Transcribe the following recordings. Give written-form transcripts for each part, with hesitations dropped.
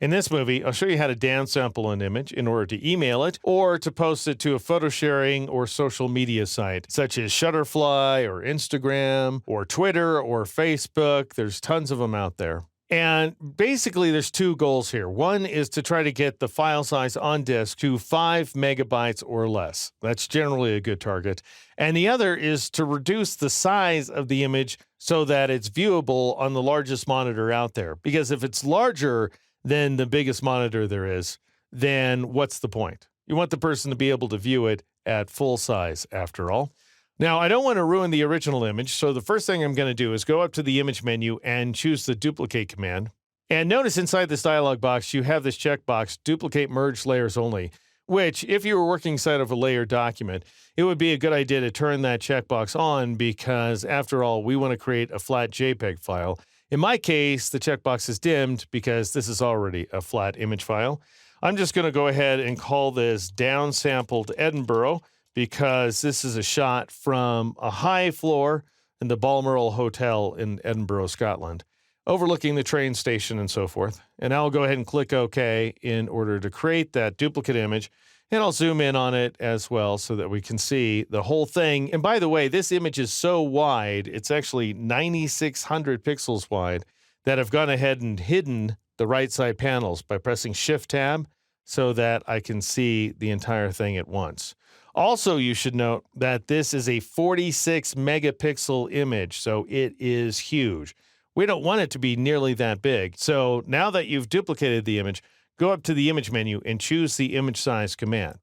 In this movie, I'll show you how to downsample an image in order to email it or to post it to a photo sharing or social media site such as Shutterfly or Instagram or Twitter or Facebook. There's tons of them out there. And basically, there's two goals here. One is to try to get the file size on disk to 5 megabytes or less. That's generally a good target. And the other is to reduce the size of the image so that it's viewable on the largest monitor out there. Because if it's larger than the biggest monitor there is, then what's the point? You want the person to be able to view it at full size, after all. Now, I don't want to ruin the original image, so the first thing I'm going to do is go up to the image menu and choose the duplicate command. And notice inside this dialog box, you have this checkbox, duplicate merge layers only, which if you were working inside of a layered document, it would be a good idea to turn that checkbox on because after all, we want to create a flat JPEG file. In my case, the checkbox is dimmed because this is already a flat image file. I'm just going to go ahead and call this downsampled Edinburgh, because this is a shot from a high floor in the Balmoral Hotel in Edinburgh, Scotland, overlooking the train station and so forth. And I'll go ahead and click OK in order to create that duplicate image. And I'll zoom in on it as well so that we can see the whole thing. And by the way, this image is so wide, it's actually 9,600 pixels wide, that I've gone ahead and hidden the right side panels by pressing Shift-Tab so that I can see the entire thing at once. Also, you should note that this is a 46 megapixel image, so it is huge. We don't want it to be nearly that big. So now that you've duplicated the image, go up to the image menu and choose the image size command.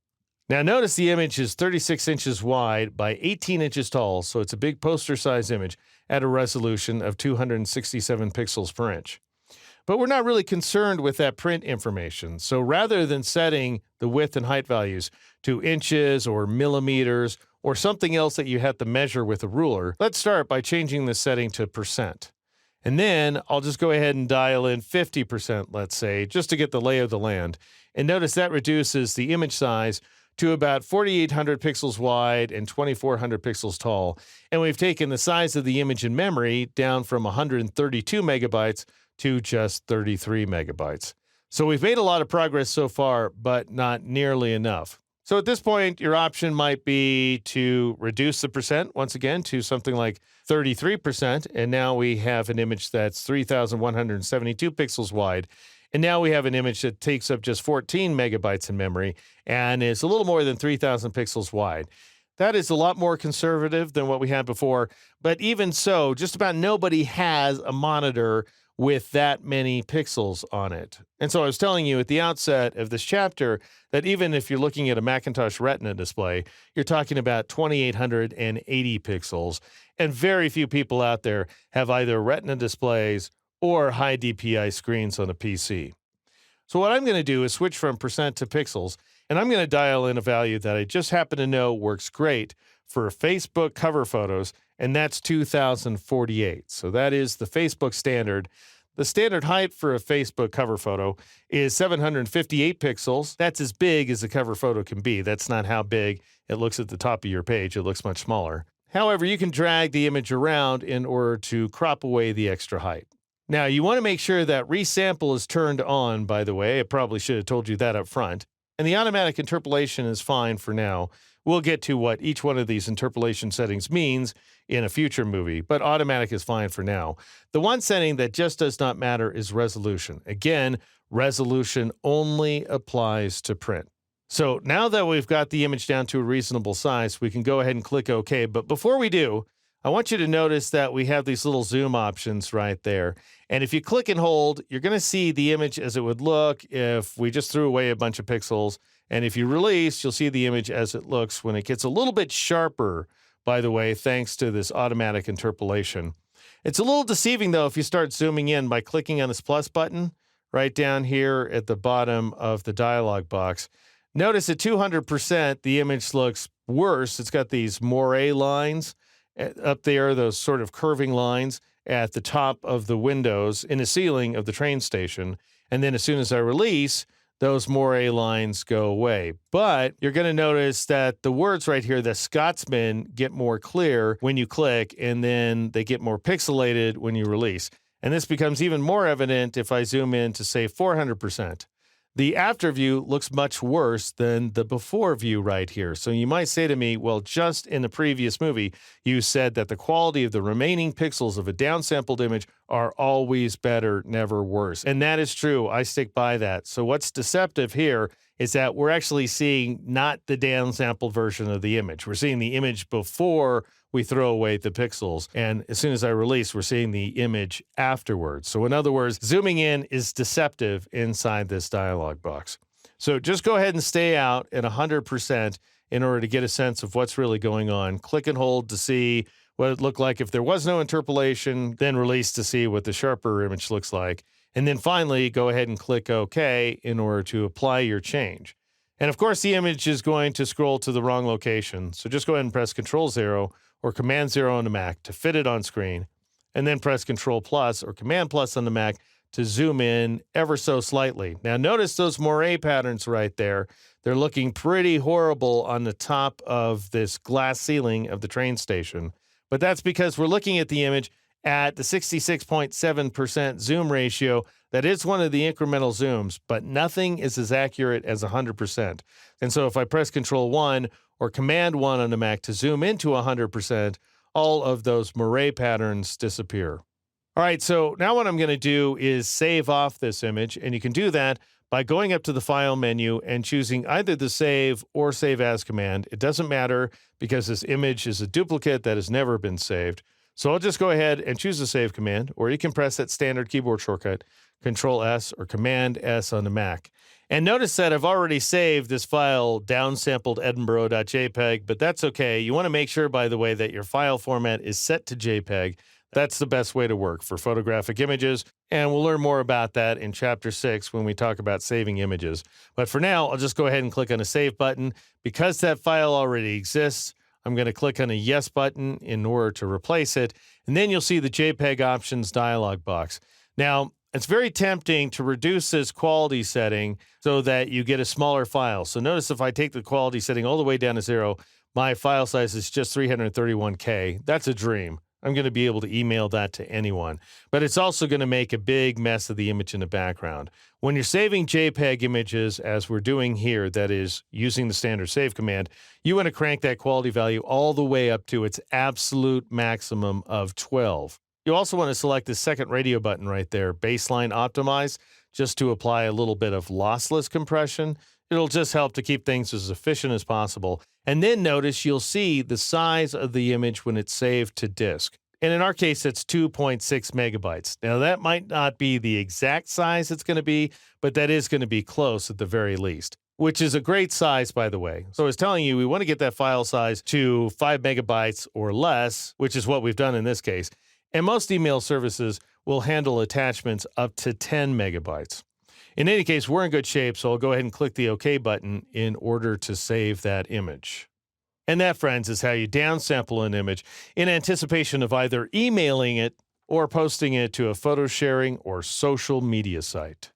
Now notice the image is 36 inches wide by 18 inches tall, so it's a big poster size image at a resolution of 267 pixels per inch. But we're not really concerned with that print information. So rather than setting the width and height values to inches or millimeters or something else that you have to measure with a ruler, let's start by changing the setting to percent. And then I'll just go ahead and dial in 50%, let's say, just to get the lay of the land. And notice that reduces the image size to about 4,800 pixels wide and 2,400 pixels tall. And we've taken the size of the image in memory down from 132 megabytes to just 33 megabytes. So we've made a lot of progress so far, but not nearly enough. So at this point, your option might be to reduce the percent once again to something like 33%. And now we have an image that's 3,172 pixels wide. And now we have an image that takes up just 14 megabytes in memory and is a little more than 3,000 pixels wide. That is a lot more conservative than what we had before. But even so, just about nobody has a monitor with that many pixels on it. And so I was telling you at the outset of this chapter that even if you're looking at a Macintosh Retina display, you're talking about 2,880 pixels. And very few people out there have either Retina displays or high DPI screens on a PC. So what I'm going to do is switch from percent to pixels, and I'm going to dial in a value that I just happen to know works great for Facebook cover photos, and that's 2048. So that is the Facebook standard. The standard height for a Facebook cover photo is 758 pixels. That's as big as a cover photo can be. That's not how big it looks at the top of your page. It looks much smaller. However, you can drag the image around in order to crop away the extra height. Now, you want to make sure that resample is turned on, by the way. I probably should have told you that up front. And the automatic interpolation is fine for now. We'll get to what each one of these interpolation settings means in a future movie, but automatic is fine for now. The one setting that just does not matter is resolution. Again, resolution only applies to print. So now that we've got the image down to a reasonable size, we can go ahead and click OK. But before we do, I want you to notice that we have these little zoom options right there. And if you click and hold, you're going to see the image as it would look if we just threw away a bunch of pixels. And if you release, you'll see the image as it looks when it gets a little bit sharper, by the way, thanks to this automatic interpolation. It's a little deceiving, though, if you start zooming in by clicking on this plus button right down here at the bottom of the dialog box. Notice at 200%, the image looks worse. It's got these moire lines up there, those sort of curving lines at the top of the windows in the ceiling of the train station. And then as soon as I release, those moire lines go away. But you're going to notice that the words right here, the Scotsman, get more clear when you click, and then they get more pixelated when you release. And this becomes even more evident if I zoom in to say 400%. The after view looks much worse than the before view right here. So you might say to me, well, just in the previous movie, you said that the quality of the remaining pixels of a downsampled image are always better, never worse. And that is true. I stick by that. So what's deceptive here is that we're actually seeing not the downsampled version of the image. We're seeing the image before we throw away the pixels. And as soon as I release, we're seeing the image afterwards. So in other words, zooming in is deceptive inside this dialog box. So just go ahead and stay out at 100% in order to get a sense of what's really going on. Click and hold to see what it looked like if there was no interpolation, then release to see what the sharper image looks like. And then finally, go ahead and click OK in order to apply your change. And of course, the image is going to scroll to the wrong location. So just go ahead and press Control-0 or Command-0 on the Mac to fit it on screen, and then press Control+ or Command+ on the Mac to zoom in ever so slightly. Now notice those moire patterns right there. They're looking pretty horrible on the top of this glass ceiling of the train station, but that's because we're looking at the image at the 66.7% zoom ratio. That is one of the incremental zooms, but nothing is as accurate as 100%. And so if I press Control-1 or Command-1 on the Mac to zoom into 100%, all of those moire patterns disappear. All right, so now what I'm going to do is save off this image, and you can do that by going up to the File menu and choosing either the Save or Save As command. It doesn't matter because this image is a duplicate that has never been saved. So I'll just go ahead and choose the Save command, or you can press that standard keyboard shortcut, Control-S or Command-S on the Mac. And notice that I've already saved this file, downsampled Edinburgh.jpg, but that's okay. You want to make sure, by the way, that your file format is set to JPEG. That's the best way to work for photographic images, and we'll learn more about that in Chapter 6 when we talk about saving images. But for now, I'll just go ahead and click on the Save button. Because that file already exists, I'm going to click on the Yes button in order to replace it, and then you'll see the JPEG Options dialog box. Now, it's very tempting to reduce this quality setting so that you get a smaller file. So notice if I take the quality setting all the way down to 0, my file size is just 331K. That's a dream. I'm going to be able to email that to anyone. But it's also going to make a big mess of the image in the background. When you're saving JPEG images, as we're doing here, that is using the standard save command, you want to crank that quality value all the way up to its absolute maximum of 12. You also want to select the second radio button right there, Baseline Optimize, just to apply a little bit of lossless compression. It'll just help to keep things as efficient as possible. And then notice you'll see the size of the image when it's saved to disk. And in our case, it's 2.6 megabytes. Now, that might not be the exact size it's going to be, but that is going to be close at the very least, which is a great size, by the way. So I was telling you, we want to get that file size to 5 megabytes or less, which is what we've done in this case. And most email services will handle attachments up to 10 megabytes. In any case, we're in good shape, so I'll go ahead and click the OK button in order to save that image. And that, friends, is how you downsample an image in anticipation of either emailing it or posting it to a photo sharing or social media site.